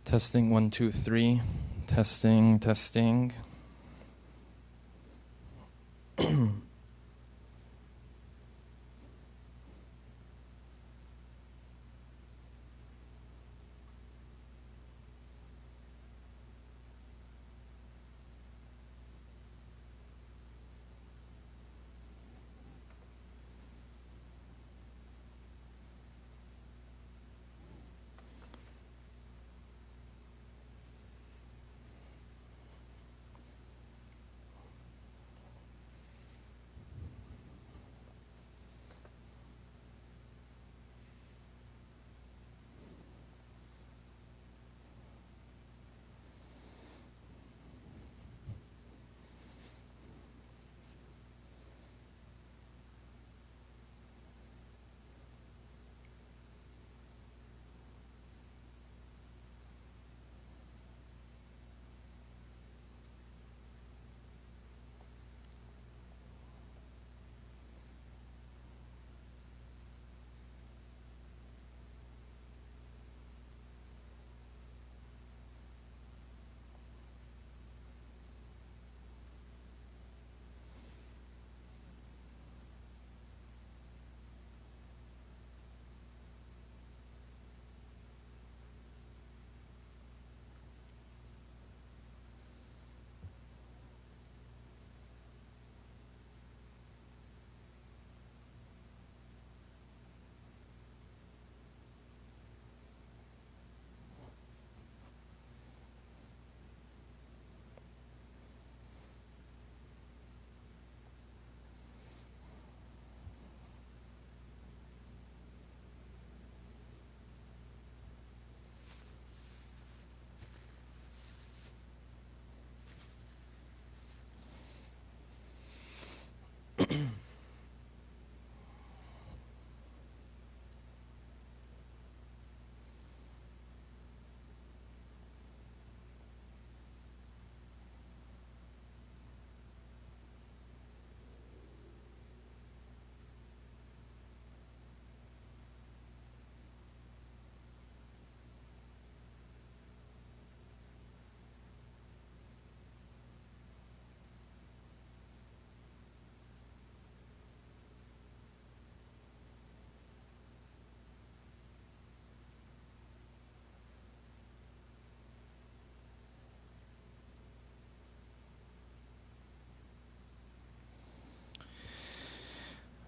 Testing 1, 2, 3. Testing, testing.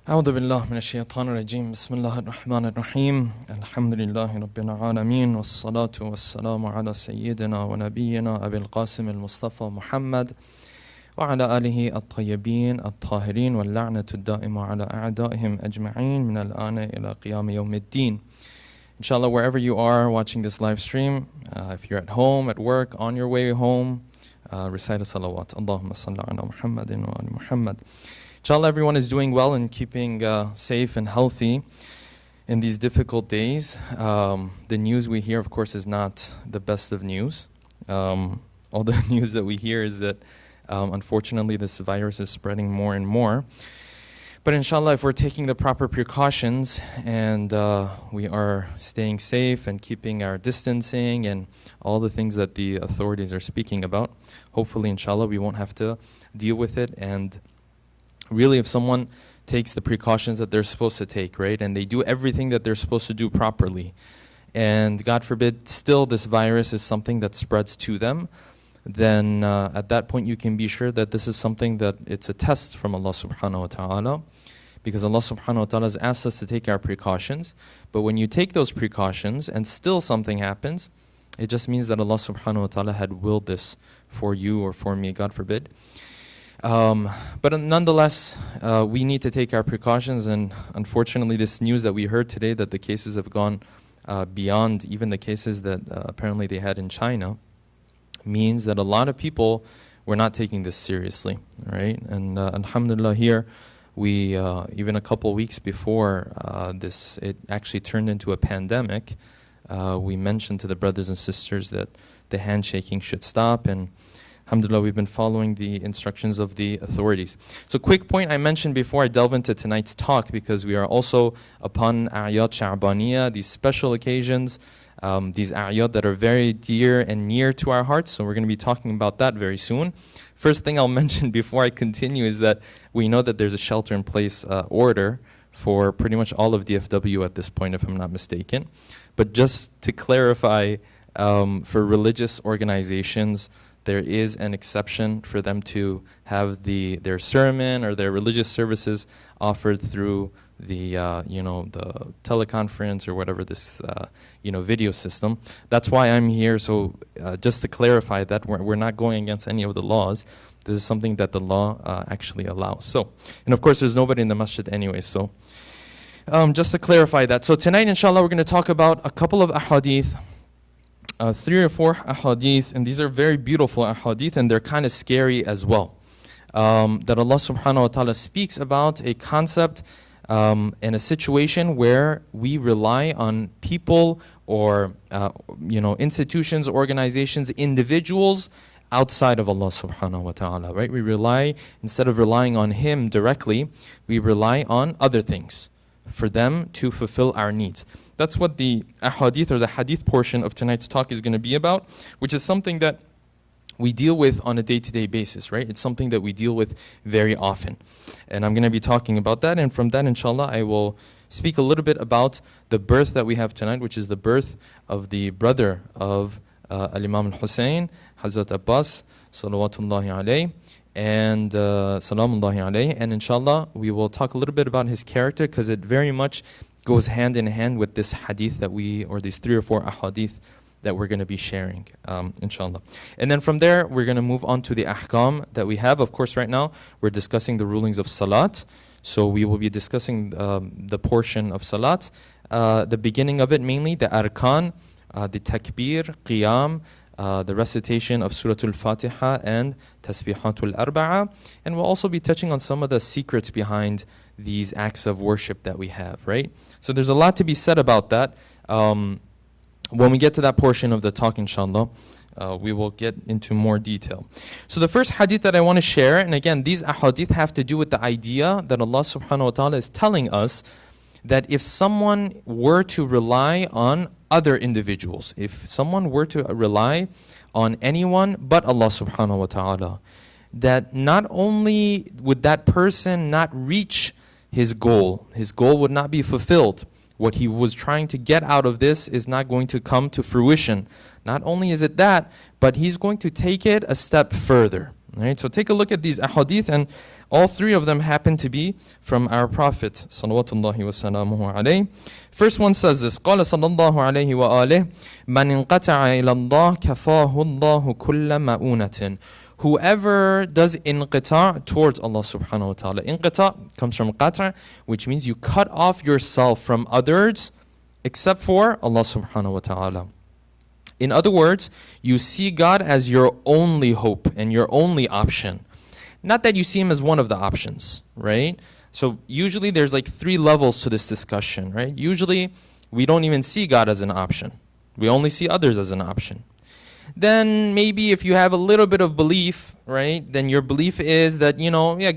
أعوذ بالله من الشيطان الرجيم بسم الله الرحمن الرحيم الحمد لله رب العالمين والصلاة والسلام على سيدنا ونبينا أبي القاسم المصطفى محمد وعلى آله الطيبين الطاهرين واللعنة الدائمة على أعدائهم أجمعين من الآن إلى قيام يوم الدين. Inshallah, wherever you are watching this live stream, if you're at home, at work, on your way home, recite a salawat. Allahumma salli ala Muhammadin wa ali Muhammad. Inshallah, everyone is doing well and keeping safe and healthy in these difficult days. The news we hear, of course, is not the best of news. All the news that we hear is that, unfortunately, this virus is spreading more and more. But inshallah, if we're taking the proper precautions and we are staying safe and keeping our distancing and all the things that the authorities are speaking about, hopefully, inshallah, we won't have to deal with it. And really, if someone takes the precautions that they're supposed to take, right, and they do everything that they're supposed to do properly, and God forbid, still this virus is something that spreads to them, then at that point you can be sure that this is something that it's a test from Allah subhanahu wa ta'ala, because Allah subhanahu wa ta'ala has asked us to take our precautions. But when you take those precautions and still something happens, it just means that Allah subhanahu wa ta'ala had willed this for you or for me, God forbid. But nonetheless, we need to take our precautions, and unfortunately this news that we heard today that the cases have gone beyond even the cases that apparently they had in China means that a lot of people were not taking this seriously, right? And alhamdulillah, here we, even a couple weeks before it actually turned into a pandemic, we mentioned to the brothers and sisters that the handshaking should stop, and alhamdulillah, we've been following the instructions of the authorities. So quick point I mentioned before I delve into tonight's talk, because we are also upon A'yad Sha'baniyah, these special occasions these a'yad that are very dear and near to our hearts. So we're going to be talking about that very soon. First thing I'll mention before I continue is that we know that there's a shelter-in-place order for pretty much all of DFW at this point, if I'm not mistaken. But just to clarify, for religious organizations, there is an exception for them to have their sermon or their religious services offered through the the teleconference or whatever this video system. That's why I'm here. So just to clarify that we're not going against any of the laws. This is something that the law actually allows. So, and of course, there's nobody in the masjid anyway. So just to clarify that. So tonight, inshallah, we're going to talk about a couple of ahadith. 3 or 4 ahadith, and these are very beautiful ahadith, and they're kind of scary as well. That Allah subhanahu wa ta'ala speaks about a concept in a situation where we rely on people or institutions, organizations, individuals outside of Allah subhanahu wa ta'ala, right? We rely, instead of relying on Him directly, we rely on other things for them to fulfill our needs. That's what the ahadith or the hadith portion of tonight's talk is going to be about, which is something that we deal with on a day-to-day basis, right? It's something that we deal with very often. And I'm going to be talking about that. And from that, inshallah, I will speak a little bit about the birth that we have tonight, which is the birth of the brother of Al-Imam al-Hussein, Hazrat Abbas, salawatullahi alayhi, and salamullahi alayhi. And inshallah, we will talk a little bit about his character, because it very much goes hand in hand with this hadith that or these 3 or 4 ahadith that we're going to be sharing, inshallah. And then from there, we're going to move on to the ahkam that we have. Of course, right now, we're discussing the rulings of salat. So we will be discussing the portion of salat, the beginning of it mainly, the arkan, the takbir, qiyam, the recitation of Surah Al-Fatiha and Tasbihatul Arba'a. And we'll also be touching on some of the secrets behind these acts of worship that we have, right? So there's a lot to be said about that. When we get to that portion of the talk, inshallah, we will get into more detail. So the first hadith that I want to share, and again, these ahadith have to do with the idea that Allah subhanahu wa ta'ala is telling us that if someone were to rely on other individuals, if someone were to rely on anyone but Allah subhanahu wa ta'ala, that not only would that person not reach his goal would not be fulfilled. What he was trying to get out of this is not going to come to fruition. Not only is it that, but he's going to take it a step further. Right? So take a look at these ahadith, and all 3 of them happen to be from our Prophet salawatullahi wa salamuhu alayhi. First one says this: قال صلى الله عليه وآله من انقطع إلى الله كفاه الله كل مؤونة. Whoever does inqita' towards Allah subhanahu wa ta'ala. Inqita' comes from qata', which means you cut off yourself from others except for Allah subhanahu wa ta'ala. In other words, you see God as your only hope and your only option. Not that you see Him as one of the options, right? So usually there's like 3 levels to this discussion, right? Usually we don't even see God as an option. We only see others as an option. Then maybe if you have a little bit of belief, right, then your belief is that,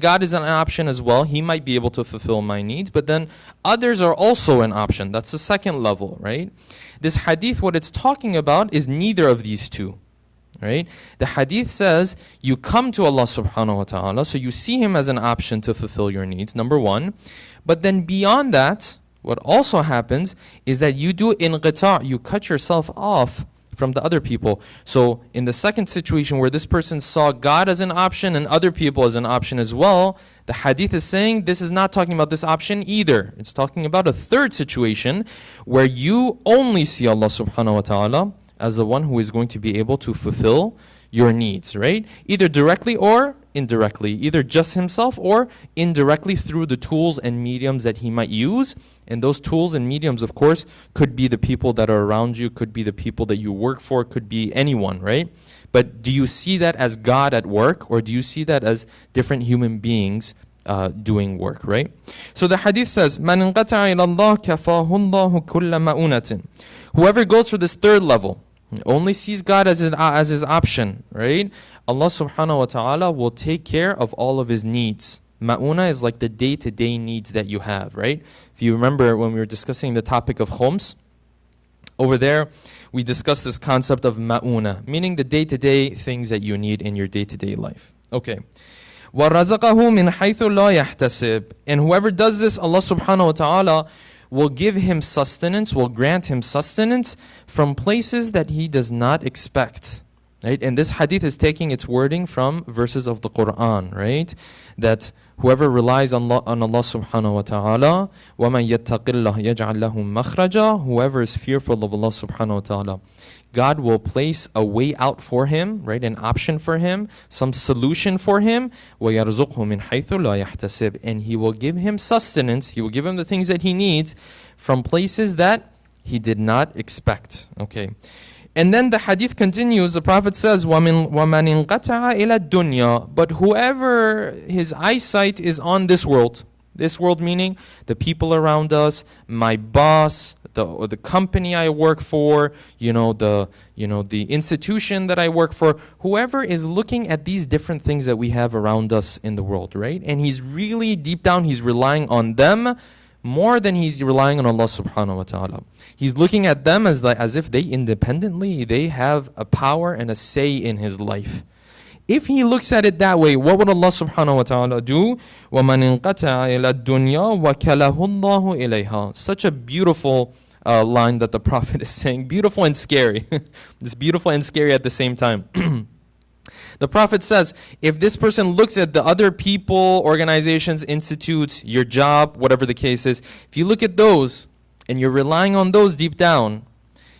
God is an option as well. He might be able to fulfill my needs, but then others are also an option. That's the second level, right? This hadith, what it's talking about is neither of these two, right? The hadith says you come to Allah subhanahu wa ta'ala, so you see Him as an option to fulfill your needs, number 1. But then beyond that, what also happens is that you do inqita', you cut yourself off from the other people. So in the second situation where this person saw God as an option and other people as an option as well, the hadith is saying this is not talking about this option either. It's talking about a third situation where you only see Allah subhanahu wa ta'ala as the one who is going to be able to fulfill your needs, right? Either directly or indirectly, either just Himself or indirectly through the tools and mediums that He might use. And those tools and mediums, of course, could be the people that are around you, could be the people that you work for, could be anyone, right? But do you see that as God at work, or do you see that as different human beings doing work, right? So the hadith says, مَنْ انْقَطَعَ إِلَى اللَّهِ كَفَاهُ اللَّهُ كُلَّ مَؤُونَةٍ. Whoever goes for this third level, only sees God as his option, right? Allah subhanahu wa ta'ala will take care of all of his needs. Ma'una is like the day-to-day needs that you have, right? If you remember when we were discussing the topic of khums, Over there, we discussed this concept of ma'una, meaning the day-to-day things that you need in your day-to-day life. Okay. وَرَزَقَهُ مِنْ حَيْثُ لَا يَحْتَسِبْ. And whoever does this, Allah subhanahu wa ta'ala will give him sustenance, will grant him sustenance from places that he does not expect. Right? And this hadith is taking its wording from verses of the Quran, right? That whoever relies on Allah subhanahu wa ta'ala, وَمَنْ يَتَّقِ اللَّهِ يَجْعَلْ لَهُ مَخْرَجًا. Whoever is fearful of Allah subhanahu wa ta'ala, God will place a way out for him, right? An option for him, some solution for him. وَيَرْزُقْهُ مِنْ حَيْثُ لَا يَحْتَسِبْ. And he will give him sustenance, he will give him the things that he needs from places that he did not expect. Okay. And then the hadith continues, the Prophet says, وَمَنْ انْقَطَعَ إِلَى الدُّنْيَا. But whoever his eyesight is on this world meaning the people around us, my boss, the company I work for, the institution that I work for, whoever is looking at these different things that we have around us in the world, right? And he's really deep down, he's relying on them more than he's relying on Allah subhanahu wa ta'ala. He's looking at them as if they independently, they have a power and a say in his life. If he looks at it that way, what would Allah subhanahu wa ta'ala do? وَمَنْ انْقَطَعَ إِلَى الدُّنْيَا وَكَلَهُ اللَّهُ إِلَيْهَا. Such a beautiful line that the Prophet is saying. Beautiful and scary. It's beautiful and scary at the same time. The Prophet says, if this person looks at the other people, organizations, institutes, your job, whatever the case is, if you look at those and you're relying on those deep down,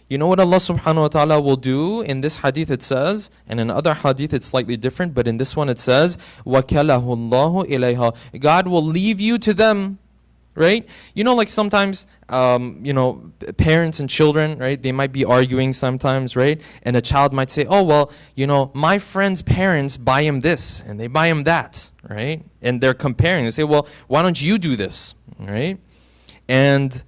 you know what Allah subhanahu wa ta'ala will do? In this hadith it says, and in other hadith it's slightly different, but in this one it says, وَكَلَهُ اللَّهُ إِلَيْهَا. God will leave you to them. Right? Like sometimes, parents and children, right? They might be arguing sometimes, right? And a child might say, oh, well, my friend's parents buy him this and they buy him that, right? And they're comparing. They say, well, why don't you do this, right? And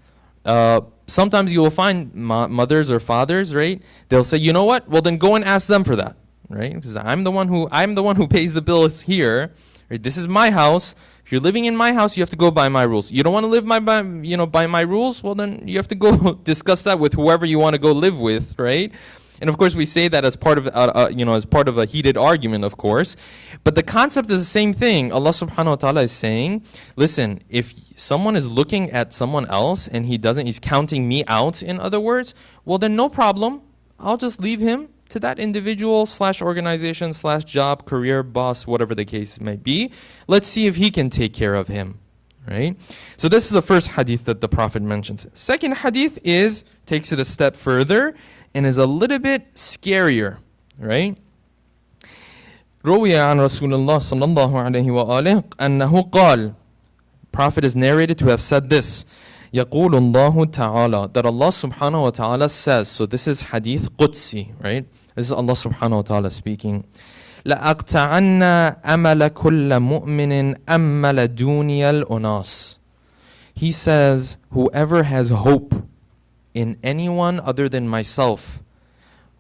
sometimes you will find mothers or fathers, right? They'll say, you know what? Well, then go and ask them for that, right? Because I'm the one who pays the bills here. Right? This is my house. If you're living in my house, you have to go by my rules. You don't want to live by my rules? Well, then you have to go discuss that with whoever you want to go live with, right? And of course, we say that as part of a heated argument, of course. But the concept is the same thing. Allah subhanahu wa ta'ala is saying, listen, if someone is looking at someone else and he's counting me out, in other words, well, then no problem. I'll just leave him to that individual / organization / job, career, boss, whatever the case may be. Let's see if he can take care of him, right? So this is the first hadith that the Prophet mentions. Second hadith takes it a step further and is a little bit scarier, right? روي عن رسول الله صلى الله عليه وآله أنه قال. Prophet is narrated to have said this. يقول الله تعالى, that Allah subhanahu wa ta'ala says. So this is hadith Qudsi, right? This is Allah subhanahu wa ta'ala speaking. لَأَقْتَعَنَّ أَمَلَ كُلَّ مُؤْمِنٍ أَمَّلَ دُونِيَ الْأُنَاسِ. He says, whoever has hope in anyone other than myself,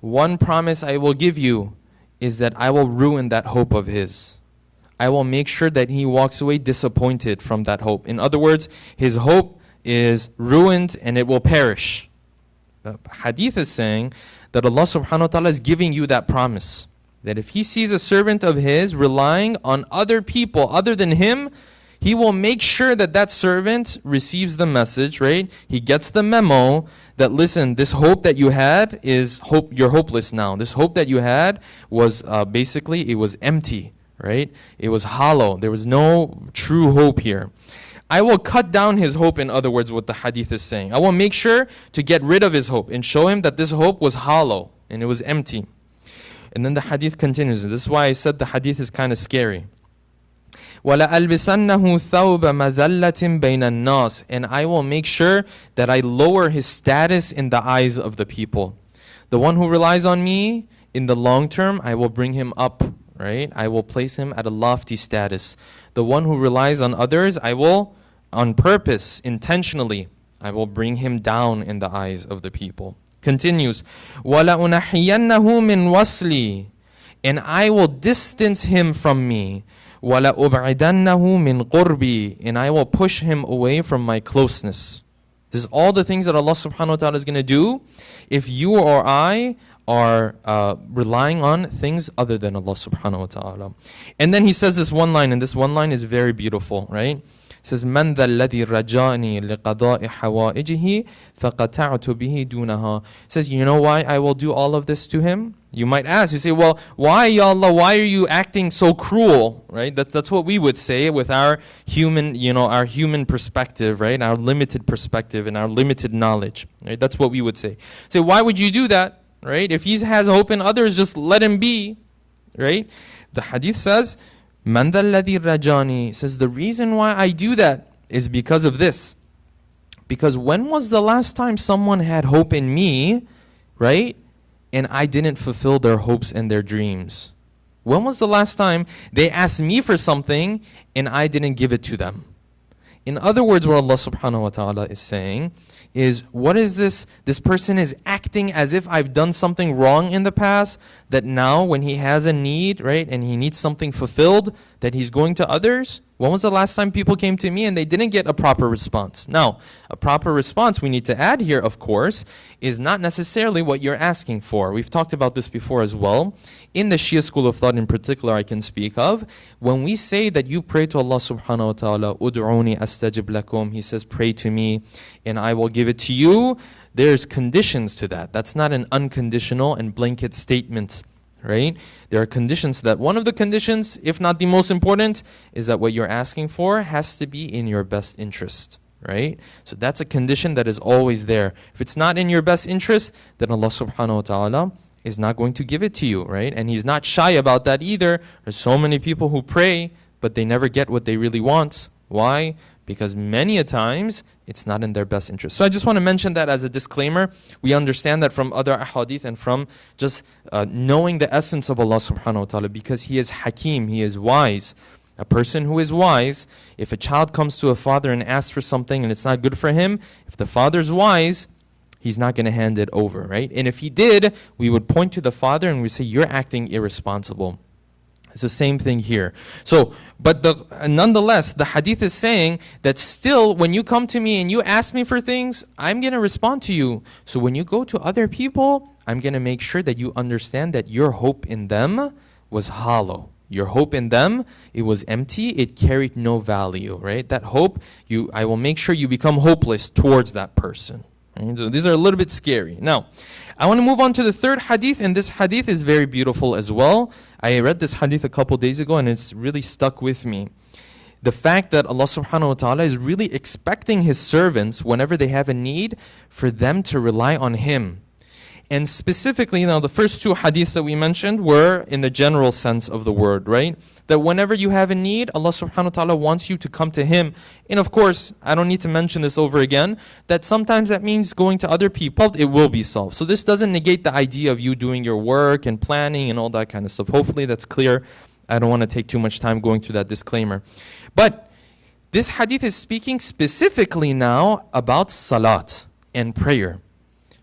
one promise I will give you is that I will ruin that hope of his. I will make sure that he walks away disappointed from that hope. In other words, his hope is ruined and it will perish. The hadith is saying that Allah subhanahu wa ta'ala is giving you that promise. That if he sees a servant of his relying on other people other than him, he will make sure that that servant receives the message, right? He gets the memo that, listen, this hope that you had is hope. You're hopeless now. This hope that you had was basically, it was empty, right? It was hollow. There was no true hope here. I will cut down his hope, in other words, what the hadith is saying. I will make sure to get rid of his hope and show him that this hope was hollow and it was empty. And then the hadith continues. This is why I said the hadith is kind of scary. وَلَأَلْبِسَنَّهُ ثَوْبَ مَذَلَّةٍ بَيْنَ النَّاسِ. And I will make sure that I lower his status in the eyes of the people. The one who relies on me, in the long term, I will bring him up, right? I will place him at a lofty status. The one who relies on others, I will, on purpose, intentionally, I will bring him down in the eyes of the people. Continues, وَلَأُنَحِيَنَّهُ مِنْ وَصْلِي. And I will distance him from me. وَلَأُبْعِدَنَّهُ مِنْ قُرْبِي. And I will push him away from my closeness. This is all the things that Allah subhanahu wa ta'ala is going to do if you or I are relying on things other than Allah subhanahu wa ta'ala. And then he says this one line, and this one line is very beautiful, right? It says, مَنْ ذَا الَّذِي رَجَانِي لِقَضَاءِ حَوَائِجِهِ فَقَطَعْتُ بِهِ دُونَهَا. It says, you know why I will do all of this to him? You might ask, you say, well, why, Ya Allah, why are you acting so cruel, right? That's what we would say with our human, our human perspective, right? Our limited perspective and our limited knowledge, right? That's what we would say. Say, why would you do that, right? If he has hope in others, just let him be, right? The hadith says, مَنْ ذَا الَّذِي رَجَانِي, says the reason why I do that is because of this. Because when was the last time someone had hope in me, right? And I didn't fulfill their hopes and their dreams? When was the last time they asked me for something and I didn't give it to them? In other words, what Allah subhanahu wa ta'ala is saying is, what is this? This person is acting as if I've done something wrong in the past, that now when he has a need, right, and he needs something fulfilled, that he's going to others. When was the last time people came to me and they didn't get a proper response? Now, a proper response we need to add here, of course, is not necessarily what you're asking for. We've talked about this before as well. In the Shia school of thought in particular I can speak of, when we say that you pray to Allah subhanahu wa ta'ala, Ud'uni astajib lakum, he says, pray to me and I will give it to you, there's conditions to that. That's not an unconditional and blanket statement, right? There are conditions to that. One of the conditions, if not the most important, is that what you're asking for has to be in your best interest, right? So that's a condition that is always there. If it's not in your best interest, then Allah subhanahu wa ta'ala is not going to give it to you, right? And he's not shy about that either. There's so many people who pray, but they never get what they really want. Why? Because many a times it's not in their best interest. So I just want to mention that as a disclaimer. We understand that from other ahadith and from just knowing the essence of Allah subhanahu wa ta'ala, because He is Hakim, He is wise. A person who is wise, if a child comes to a father and asks for something and it's not good for him, if the father's wise, he's not going to hand it over, right? And if he did, we would point to the father and we say, you're acting irresponsible. It's the same thing here. So, but nonetheless, the hadith is saying that still, when you come to me and you ask me for things, I'm going to respond to you. So when you go to other people, I'm going to make sure that you understand that your hope in them was hollow. Your hope in them, it was empty. It carried no value, right? That hope, I will make sure you become hopeless towards that person. Right? So these are a little bit scary. Now, I want to move on to the third hadith, and this hadith is very beautiful as well. I read this hadith a couple days ago, and it's really stuck with me. The fact that Allah subhanahu wa ta'ala is really expecting His servants, whenever they have a need, for them to rely on Him. And specifically, the first two hadiths that we mentioned were in the general sense of the word, right? That whenever you have a need, Allah subhanahu wa ta'ala wants you to come to Him. And of course, I don't need to mention this over again, that sometimes that means going to other people, it will be solved. So this doesn't negate the idea of you doing your work and planning and all that kind of stuff. Hopefully that's clear. I don't want to take too much time going through that disclaimer. But this hadith is speaking specifically now about salat and prayer,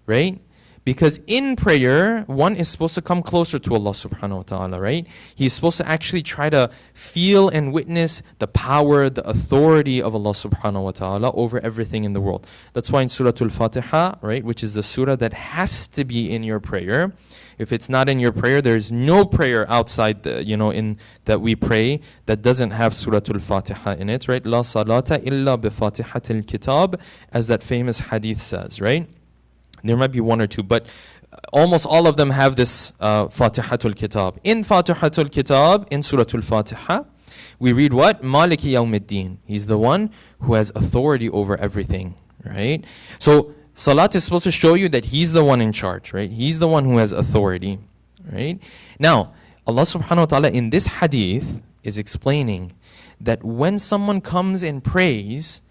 right? Because in prayer, one is supposed to come closer to Allah subhanahu wa ta'ala, right? He's supposed to actually try to feel and witness the power, the authority of Allah subhanahu wa ta'ala over everything in the world. That's why in Surah Al-Fatiha, right, which is the surah that has to be in your prayer. If it's not in your prayer, there's no prayer outside in that we pray that doesn't have Surah Al-Fatiha in it, right? La salata illa bi fatihatil kitab, as that famous hadith says, right? There might be one or two, but almost all of them have this Fatihatul Kitab. In Fatihatul Kitab, in Surah Al-Fatiha, we read what? Maliki Yawmiddin. He's the one who has authority over everything, right? So Salat is supposed to show you that He's the one in charge, right? He's the one who has authority, right? Now, Allah subhanahu wa ta'ala in this hadith is explaining that when someone comes and prays,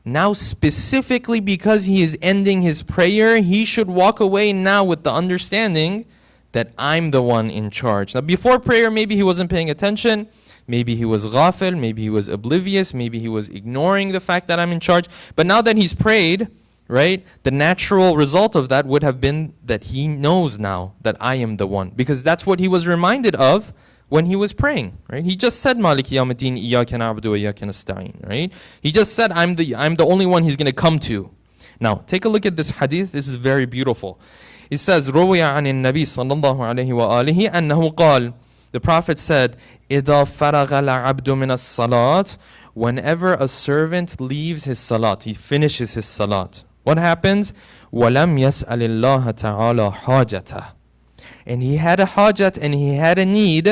now specifically because he is ending his prayer, he should walk away now with the understanding that I'm the one in charge. Now before prayer, maybe he wasn't paying attention, maybe he was ghafil, maybe he was oblivious, maybe he was ignoring the fact that I'm in charge. But now that he's prayed, right, the natural result of that would have been that he knows now that I am the one. Because that's what he was reminded of when he was praying, right? He just said, Maliki Yawmiddin, Iyyaka na'budu wa iyyaka nasta'in, right? He just said, I'm the only one he's going to come to. Now, take a look at this hadith. This is very beautiful. It says, روي عن النبي صلى الله عليه وآله أنه قال, the Prophet said, إذا فرغ العبد من الصلاة, whenever a servant leaves his salat, he finishes his salat, what happens? وَلَمْ يَسْأَلِ اللَّهَ تَعَالَى حَاجَتَهُ, and he had a hajat and he had a need,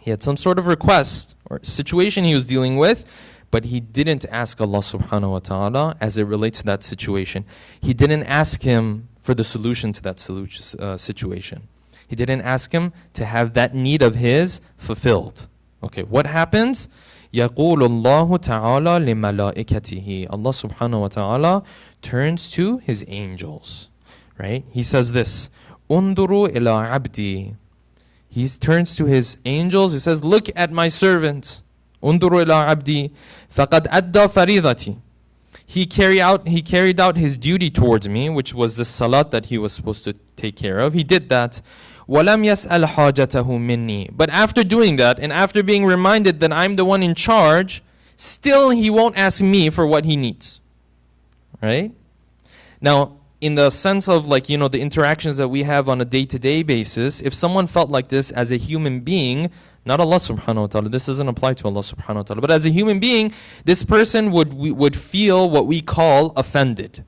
he had some sort of request or situation he was dealing with, but he didn't ask Allah subhanahu wa ta'ala as it relates to that situation. He didn't ask him for the solution to that situation. He didn't ask him to have that need of his fulfilled. Okay, what happens? يَقُولُ اللَّهُ تَعَالَى لِمَلَائِكَتِهِ, Allah subhanahu wa ta'ala turns to his angels. Right? He says this, Unduru ila abdi. He turns to his angels. He says, look at my servant. Unduru ila abdi. فَقَدْ أَدَّى فَرِيضَتِي. He carried out his duty towards me, which was the salat that he was supposed to take care of. He did that. وَلَمْ يَسْأَلْ حَاجَتَهُ مِنِّي. But after doing that, and after being reminded that I'm the one in charge, still he won't ask me for what he needs. Right? Now, in the sense of the interactions that we have on a day-to-day basis, if someone felt like this as a human being, not Allah subhanahu wa ta'ala, this doesn't apply to Allah subhanahu wa ta'ala, but as a human being, this person would feel what we call offended.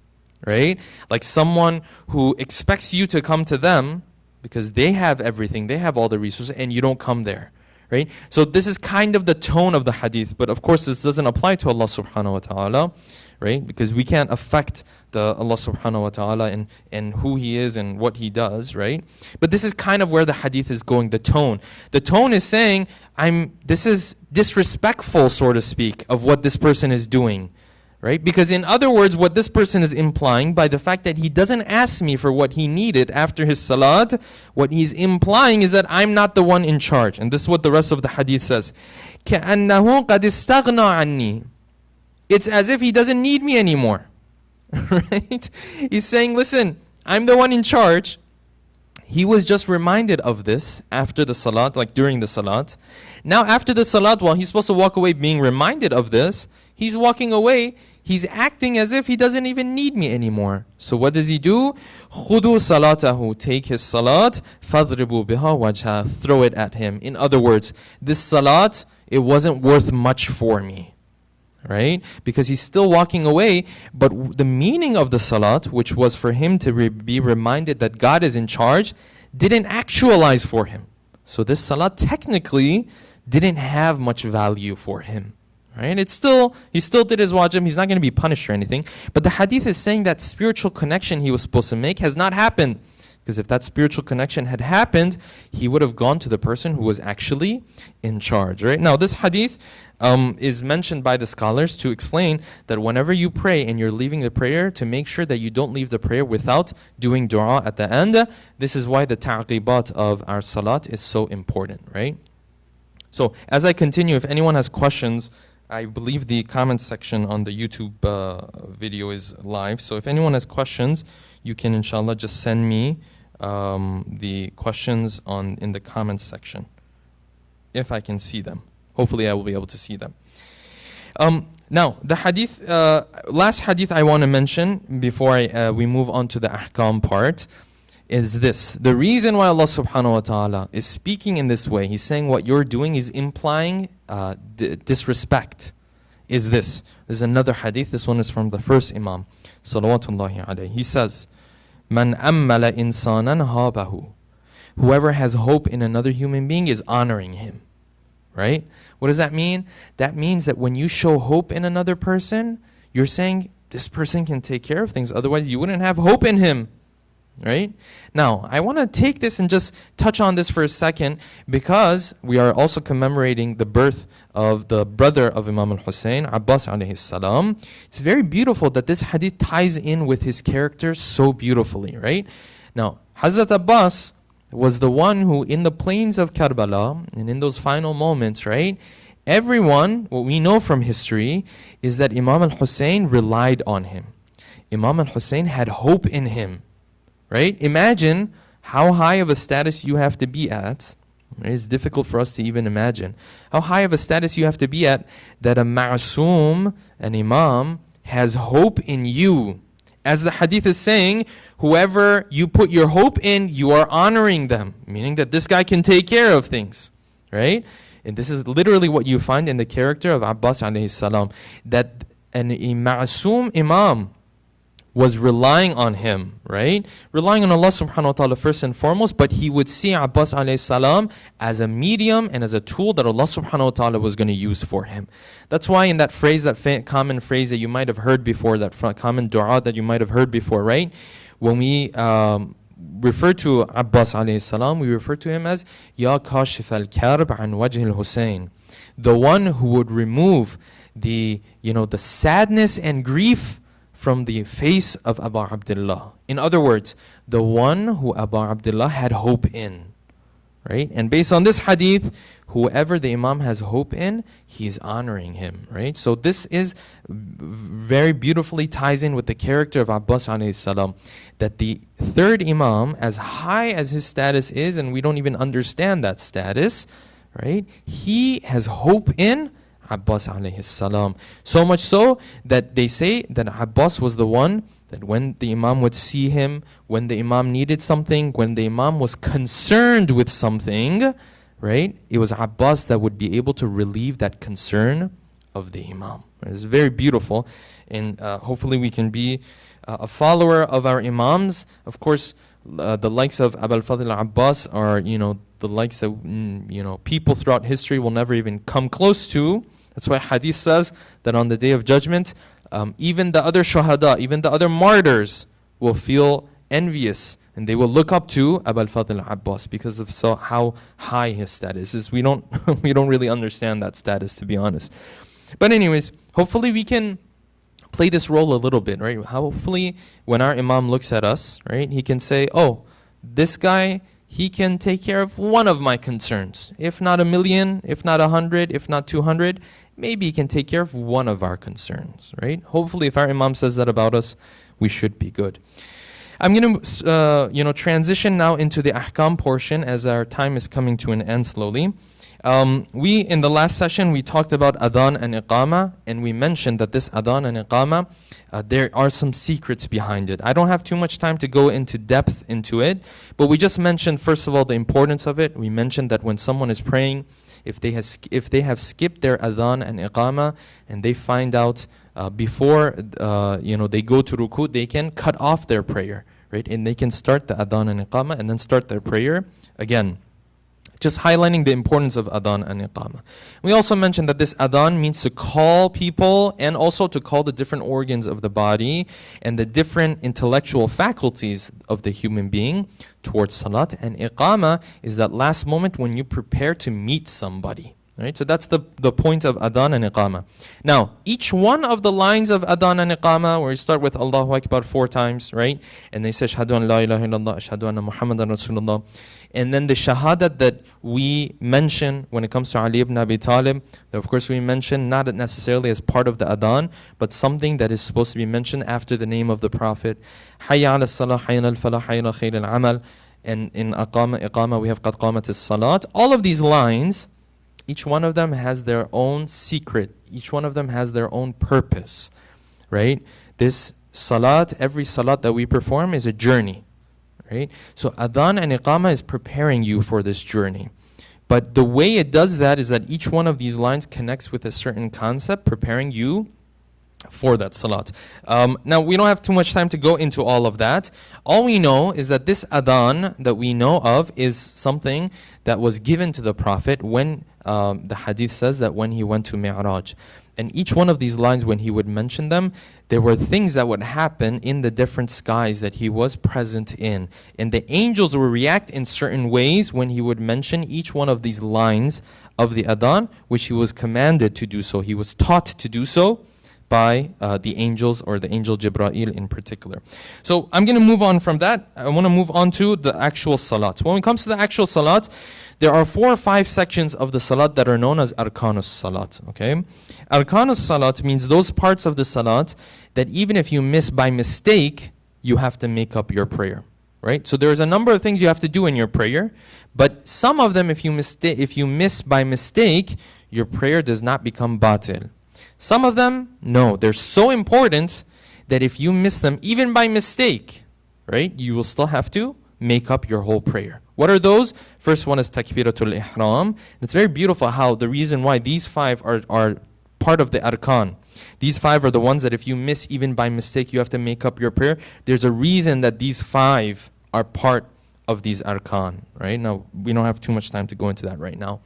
Right? Like someone who expects you to come to them because they have everything, they have all the resources, and you don't come there. Right? So this is kind of the tone of the hadith, but of course this doesn't apply to Allah subhanahu wa ta'ala, right? Because we can't affect Allah subhanahu wa ta'ala and who He is and what He does, right? But this is kind of where the hadith is going, the tone. The tone is saying, this is disrespectful, so to speak, of what this person is doing. Right? Because in other words, what this person is implying by the fact that he doesn't ask me for what he needed after his salat, what he's implying is that I'm not the one in charge. And this is what the rest of the hadith says. كَأَنَّهُ قَدْ اسْتَغْنَى عَنِّي. It's as if he doesn't need me anymore. Right? He's saying, listen, I'm the one in charge. He was just reminded of this after the salat, like during the salat. Now after the salat, while he's supposed to walk away being reminded of this, he's walking away, he's acting as if he doesn't even need me anymore. So what does he do? خُذُوا صَلَاتَهُ. Take his salat, فَضْرِبُوا بِهَا وَجْهَهُ. Throw it at him. In other words, this salat, it wasn't worth much for me. Right? Because he's still walking away, but the meaning of the salat, which was for him to be reminded that God is in charge, didn't actualize for him. So this salat technically didn't have much value for him. Right? He still did his wajib. He's not going to be punished or anything. But the hadith is saying that spiritual connection he was supposed to make has not happened. Because if that spiritual connection had happened, he would have gone to the person who was actually in charge. Right? Now this hadith is mentioned by the scholars to explain that whenever you pray and you're leaving the prayer, to make sure that you don't leave the prayer without doing dua at the end. This is why the ta'qibat of our salat is so important. Right? So as I continue, if anyone has questions, I believe the comment section on the YouTube video is live. So if anyone has questions, you can inshallah just send me the questions in the comments section, if I can see them. Hopefully I will be able to see them. Now, the hadith, last hadith I want to mention before we move on to the ahkam part is this. The reason why Allah subhanahu wa ta'ala is speaking in this way, He's saying what you're doing is implying disrespect, is this. There's another hadith. This one is from the first Imam, salawatullahi alayhi. He says, Man ammala insanan habahu. Whoever has hope in another human being is honoring him. Right? What does that mean? That means that when you show hope in another person, you're saying this person can take care of things. Otherwise, you wouldn't have hope in him. Right? Now, I want to take this and just touch on this for a second, because we are also commemorating the birth of the brother of Imam al-Hussein, Abbas alayhi salam. It's very beautiful that this hadith ties in with his character so beautifully, right? Now, Hazrat Abbas was the one who, in the plains of Karbala, and in those final moments, right, everyone, what we know from history, is that Imam al-Hussein relied on him. Imam al-Hussein had hope in him. Right? Imagine how high of a status you have to be at. Right? It's difficult for us to even imagine. How high of a status you have to be at that a ma'soom, an imam, has hope in you As the hadith is saying, whoever you put your hope in, you are honoring them. Meaning that this guy can take care of things. Right? And this is literally what you find in the character of Abbas alayhi salam. That a ma'asum imam was relying on him, right? Relying on Allah subhanahu wa ta'ala first and foremost, but he would see Abbas alayhi salam as a medium and as a tool that Allah subhanahu wa ta'ala was going to use for him. That's why in that phrase, that common phrase that you might have heard before, that common dua that you might have heard before, right? When we refer to Abbas alayhi salam, we refer to him as Ya Kashif al-Karb an Wajh al-Husayn, the one who would remove the sadness and grief from the face of Abu Abdullah. In other words, the one who Abu Abdullah had hope in. Right? And based on this hadith, whoever the Imam has hope in, he is honoring him. Right? So this is very beautifully ties in with the character of Abbas alayhi salam. That the third Imam, as high as his status is, and we don't even understand that status, right? He has hope in Abbas alayhi salam. So much so that they say that Abbas was the one that when the Imam would see him, when the Imam needed something, when the Imam was concerned with something, right? It was Abbas that would be able to relieve that concern of the Imam. It's very beautiful, and hopefully we can be a follower of our Imams. Of course, the likes of Abul Fadl Abbas are, the likes that, people throughout history will never even come close to. That's why hadith says that on the Day of Judgment, even the other shuhada, even the other martyrs will feel envious and they will look up to Abul Fadl Abbas because of how high his status is. We don't really understand that status, to be honest. But anyways, hopefully we can play this role a little bit, right? Hopefully when our Imam looks at us, right, he can say, oh, this guy, he can take care of one of my concerns. If not 1,000,000, if not 100, if not 200, maybe he can take care of one of our concerns, right? Hopefully if our Imam says that about us, we should be good. I'm going to transition now into the ahkam portion as our time is coming to an end slowly. In the last session, we talked about adhan and iqama, and we mentioned that this adhan and iqama, there are some secrets behind it. I don't have too much time to go into depth into it, but we just mentioned, first of all, the importance of it. We mentioned that when someone is praying, if they have skipped their adhan and iqama, and they find out before they go to ruku, they can cut off their prayer, right? And they can start the adhan and iqama and then start their prayer again. Just highlighting the importance of adhan and iqama. We also mentioned that this adhan means to call people and also to call the different organs of the body and the different intellectual faculties of the human being towards salat. And iqama is that last moment when you prepare to meet somebody. Right? So that's the point of adhan and iqama. Now, each one of the lines of adhan and iqama, where you start with Allahu Akbar 4 times, right? And they say, Ashhadu an la ilaha illallah, Ashhadu anna Muhammadan Rasulullah. And then the shahadat that we mention when it comes to Ali ibn Abi Talib, that of course we mention not necessarily as part of the adhan, but something that is supposed to be mentioned after the name of the Prophet. Hayya ala salah, hayya ala falah, hayya ala khayr al-amal. And in iqama we have qad qamat as-salat. All of these lines, each one of them has their own secret. Each one of them has their own purpose, right? This salat, every salat that we perform is a journey, right? So adhan and iqama is preparing you for this journey. But the way it does that is that each one of these lines connects with a certain concept, preparing you for that salat. Now, we don't have too much time to go into all of that. All we know is that this adhan that we know of is something that was given to the Prophet when the hadith says that when he went to Mi'raj. And each one of these lines, when he would mention them, there were things that would happen in the different skies that he was present in. And the angels would react in certain ways when he would mention each one of these lines of the adhan, which he was commanded to do so. He was taught to do so by the angels, or the angel Jibreel in particular. So I'm going to move on from that. I want to move on to the actual salat. When it comes to the actual salat, there are 4 or 5 sections of the salat that are known as arkanus salat. Okay, arkanus salat means those parts of the salat that even if you miss by mistake, you have to make up your prayer. Right? So there's a number of things you have to do in your prayer, but some of them, if you miss by mistake, your prayer does not become batil. Some of them, no, they're so important that if you miss them, even by mistake, right, you will still have to make up your whole prayer. What are those? First one is takbiratul ihram. It's very beautiful how the reason why these 5 are part of the arkan. These 5 are the ones that if you miss even by mistake, you have to make up your prayer. There's a reason that these 5 are part of these arkan, right? Now, we don't have too much time to go into that right now.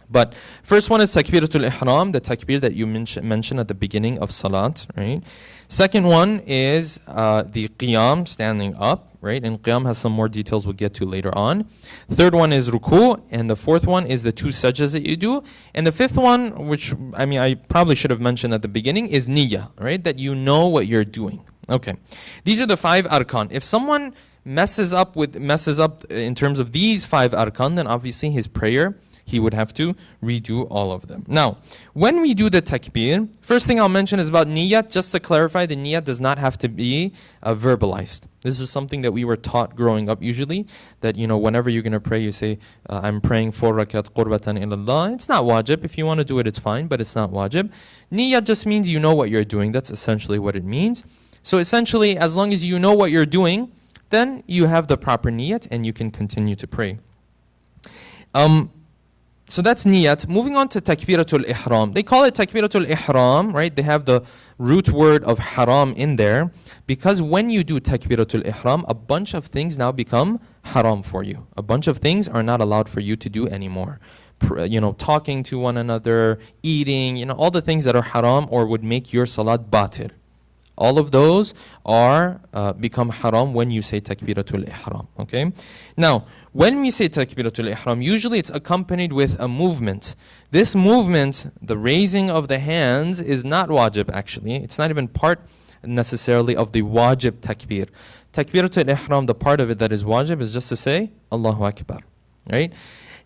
But first one is takbiratul ihram, the takbir that you mentioned at the beginning of salat, right? Second one is the qiyam, standing up, right? And qiyam has some more details we'll get to later on. Third one is ruku, and the fourth one is the 2 sajdas that you do. And the fifth one, which I probably should have mentioned at the beginning, is niyyah, right? That you know what you're doing. Okay, these are the 5 arkan. If someone messes up in terms of these 5 arkan, then obviously his prayer, he would have to redo all of them. Now, when we do the takbir, first thing I'll mention is about niyyat. Just to clarify, the niyyat does not have to be verbalized. This is something that we were taught growing up usually, that, you know, whenever you're going to pray, you say, I'm praying 4 rakat qurbatan ilallah. It's not wajib. If you want to do it, it's fine, but it's not wajib. Niyyat just means you know what you're doing. That's essentially what it means. So essentially, as long as you know what you're doing, then you have the proper niyyat and you can continue to pray. So that's niyat. Moving on to takbiratul ihram. They call it takbiratul ihram, right? They have the root word of haram in there because when you do takbiratul ihram, a bunch of things now become haram for you. A bunch of things are not allowed for you to do anymore. You know, talking to one another, eating, you know, all the things that are haram or would make your salat batil. All of those are become haram when you say takbiratul ihram, okay? Now, when we say takbiratul ihram, usually it's accompanied with a movement. This movement, the raising of the hands, is not wajib actually. It's not even part necessarily of the wajib takbir. Takbiratul ihram, the part of it that is wajib is just to say Allahu Akbar, right?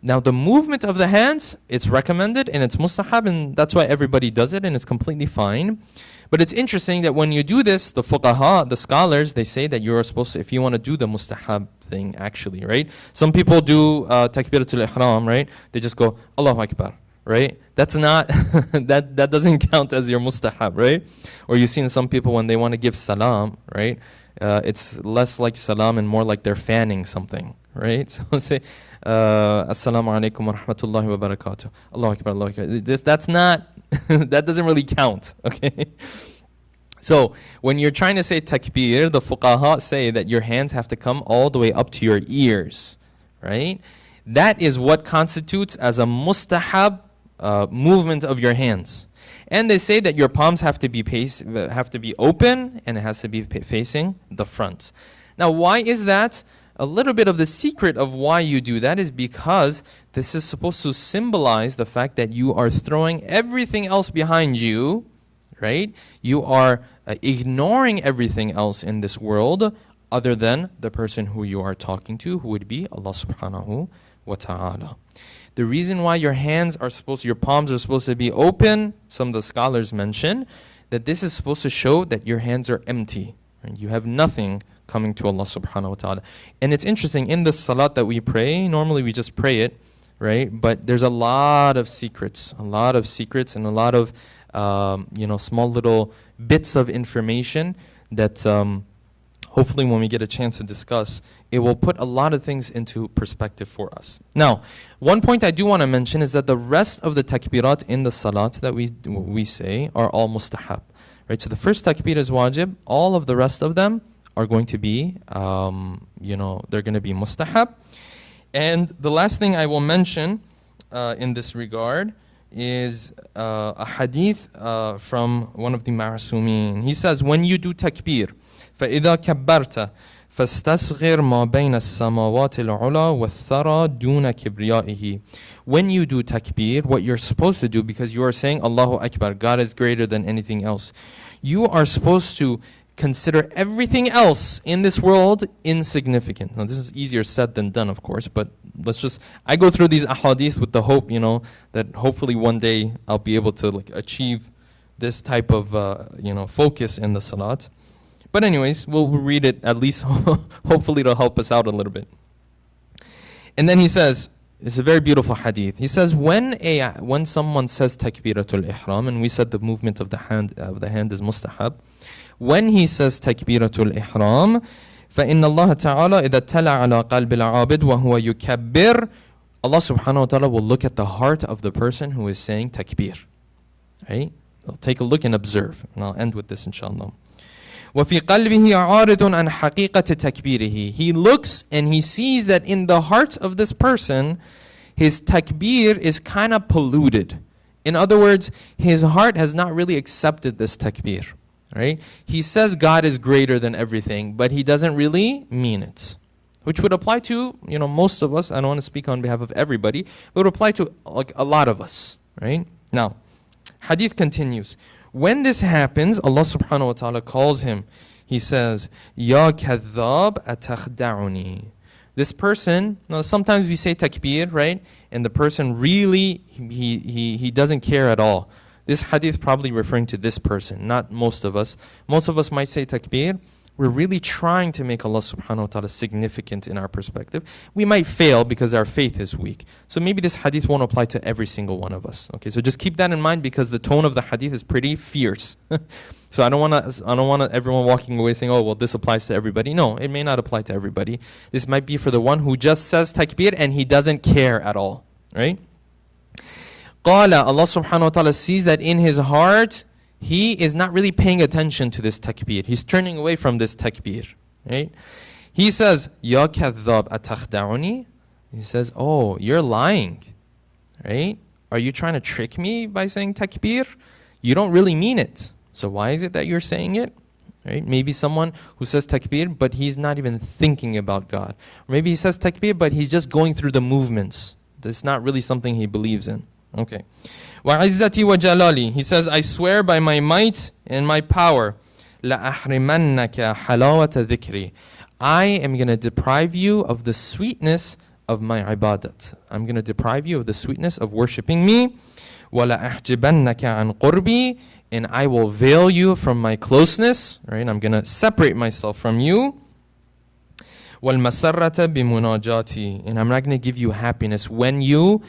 Now the movement of the hands, it's recommended and it's mustahab, and that's why everybody does it and it's completely fine. But it's interesting that when you do this, the fuqaha, the scholars, they say that you're supposed to, if you want to do the mustahab thing actually, right? Some people do takbiratul ihram, right? They just go Allahu Akbar, right? That's not, that doesn't count as your mustahab, right? Or you've seen some people when they want to give salam, right? It's less like salam and more like they're fanning something, right? So say, Assalamu alaikum wa rahmatullahi wa barakatuh. Allahu Akbar, Allahu Akbar. That's not, that doesn't really count, okay? So when you're trying to say takbir, the fuqaha say that your hands have to come all the way up to your ears, right? That is what constitutes as a mustahab movement of your hands. And they say that your palms have to be open and it has to be facing the front. Now, why is that? A little bit of the secret of why you do that is because this is supposed to symbolize the fact that you are throwing everything else behind you, right? You are ignoring everything else in this world other than the person who you are talking to, who would be Allah subhanahu wa ta'ala. The reason why your palms are supposed to be open, some of the scholars mention that this is supposed to show that your hands are empty. Right? You have nothing coming to Allah subhanahu wa ta'ala. And it's interesting, in the salat that we pray, normally we just pray it, right? But there's a lot of secrets and a lot of small little bits of information that hopefully when we get a chance to discuss, it will put a lot of things into perspective for us. Now, one point I do want to mention is that the rest of the takbirat in the salat that we say are all mustahab, right? So the first takbir is wajib. All of the rest of them are going to be, they're going to be mustahab. And the last thing I will mention in this regard is a hadith from one of the ma'asumin. He says, when you do takbir, فَإِذَا كَبَّرْتَ فَاسْتَصْغِرْ مَا بَيْنَ السَّمَاوَاتِ الْعُلَى وَالثَّرَى دُونَ كِبْرِيَائِهِ. When you do takbir, what you're supposed to do, because you are saying Allahu Akbar, God is greater than anything else, you are supposed to consider everything else in this world insignificant. Now, this is easier said than done, of course, but I go through these ahadith with the hope, that hopefully one day I'll be able to achieve this type of, focus in the salat. But anyways, we'll read it at least, hopefully it'll help us out a little bit. And then he says, It's a very beautiful hadith. He says when someone says takbiratul ihram, and we said the movement of the hand is mustahab. When he says takbiratul ihram, فإن الله تعالى إذا تلا على قلب العابد وهو يكبر, Allah subhanahu wa ta'ala will look at the heart of the person who is saying takbir. Right? I'll take a look and observe. And I'll end with this inshallah. وفي قلبه عارض عن حقيقة تكبيره. He looks and he sees that in the heart of this person, his takbir is kind of polluted. In other words, his heart has not really accepted this takbir. Right? He says God is greater than everything, but he doesn't really mean it. Which would apply to, most of us. I don't want to speak on behalf of everybody, but it would apply to like a lot of us. Right? Now, hadith continues. When this happens, Allah subhanahu wa ta'ala calls him. He says, Ya kadhab atakhda'uni. This person, sometimes we say takbir, right? And the person really, he doesn't care at all. This hadith probably referring to this person, not most of us. Most of us might say takbir. We're really trying to make Allah subhanahu wa ta'ala significant in our perspective. We might fail because our faith is weak. So maybe this hadith won't apply to every single one of us. Okay, so just keep that in mind because the tone of the hadith is pretty fierce. So I don't want everyone walking away saying, oh, well, this applies to everybody. No, it may not apply to everybody. This might be for the one who just says takbir and he doesn't care at all. Right? Qala, Allah subhanahu wa ta'ala sees that in his heart, he is not really paying attention to this takbir. He's turning away from this takbir. Right? He says, Ya kadhab atakhda'uni. He says, oh, you're lying. Right? Are you trying to trick me by saying takbir? You don't really mean it. So why is it that you're saying it? Right? Maybe someone who says takbir, but he's not even thinking about God. Or maybe he says takbir, but he's just going through the movements. It's not really something he believes in. Okay. وَعِزَّتِي وَجَلَالِي. He says, I swear by my might and my power, لَأَحْرِمَنَّكَ حَلَاوَةَ ذِكْرِي. I am going to deprive you of the sweetness of my ibadat. I'm going to deprive you of the sweetness of worshipping me. وَلَأَحْجِبَنَّكَ عَنْ قُرْبِي. And I will veil you from my closeness. Right? I'm going to separate myself from you. وَالْمَسَرَّةَ بِمُنَاجَاتِي. And I'm not going to give you happiness when you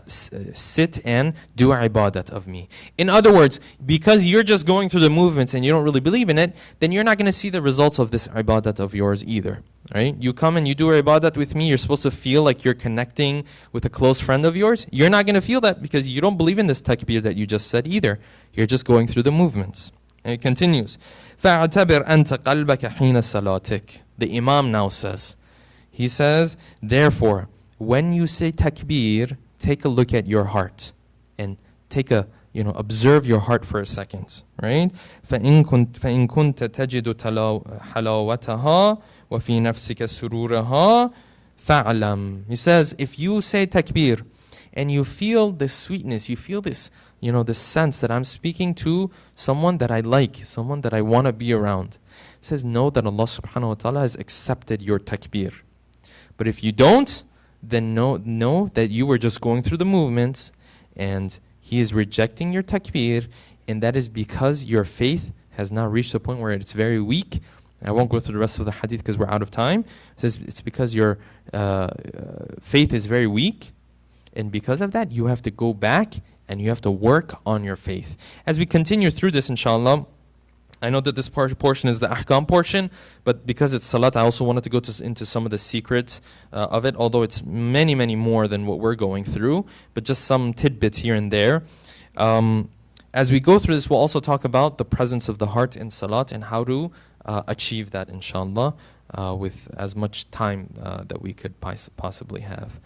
sit and do ibadat of me. In other words, because you're just going through the movements and you don't really believe in it, then you're not going to see the results of this ibadat of yours either. Right? You come and you do ibadat with me, you're supposed to feel like you're connecting with a close friend of yours. You're not going to feel that because you don't believe in this takbir that you just said either. You're just going through the movements. And it continues. فَاعْتَبِرْ أَنْتَ قَلْبَكَ حِينَ صَلَاتِكَ. The Imam now says, he says, therefore, when you say takbir, take a look at your heart and observe your heart for a second, right? فَإِن كُنْتَ تَجِدُ حَلَاوَتَهَا وَفِي نَفْسِكَ سُرُورَهَا فَعْلَمْ. He says, if you say takbir and you feel this sweetness, you feel this, this sense that I'm speaking to someone that I like, someone that I want to be around. He says, know that Allah subhanahu wa ta'ala has accepted your takbir. But if you don't, then know that you were just going through the movements and he is rejecting your takbir, and that is because your faith has now reached a point where it's very weak. I won't go through the rest of the hadith because we're out of time. It says it's because your faith is very weak, and because of that you have to go back and you have to work on your faith. As we continue through this, inshallah, I know that this portion is the ahkam portion, but because it's salat, I also wanted to go into some of the secrets of it, although it's many, many more than what we're going through, but just some tidbits here and there. As we go through this, we'll also talk about the presence of the heart in salat and how to achieve that, inshallah, with as much time that we could possibly have,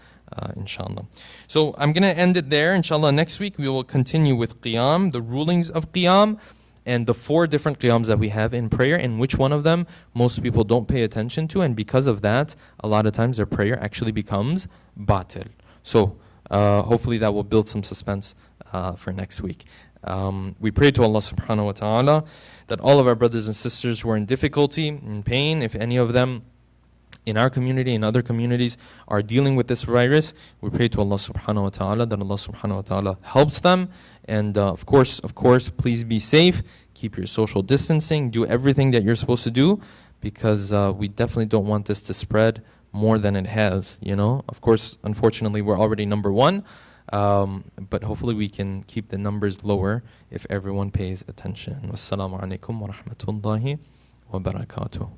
inshallah. So I'm going to end it there, inshallah. Next week, we will continue with qiyam, the rulings of qiyam, and the 4 different qiyams that we have in prayer, and which one of them most people don't pay attention to, and because of that, a lot of times their prayer actually becomes batil. So hopefully that will build some suspense for next week. We pray to Allah subhanahu wa ta'ala that all of our brothers and sisters who are in difficulty, in pain, if any of them in our community and other communities are dealing with this virus, we pray to Allah subhanahu wa ta'ala that Allah subhanahu wa ta'ala helps them. And of course, please be safe, keep your social distancing, do everything that you're supposed to do, because we definitely don't want this to spread more than it has, you know. Of course, unfortunately, we're already number one, but hopefully we can keep the numbers lower if everyone pays attention. Wassalamu alaikum wa rahmatullahi wa barakatuh.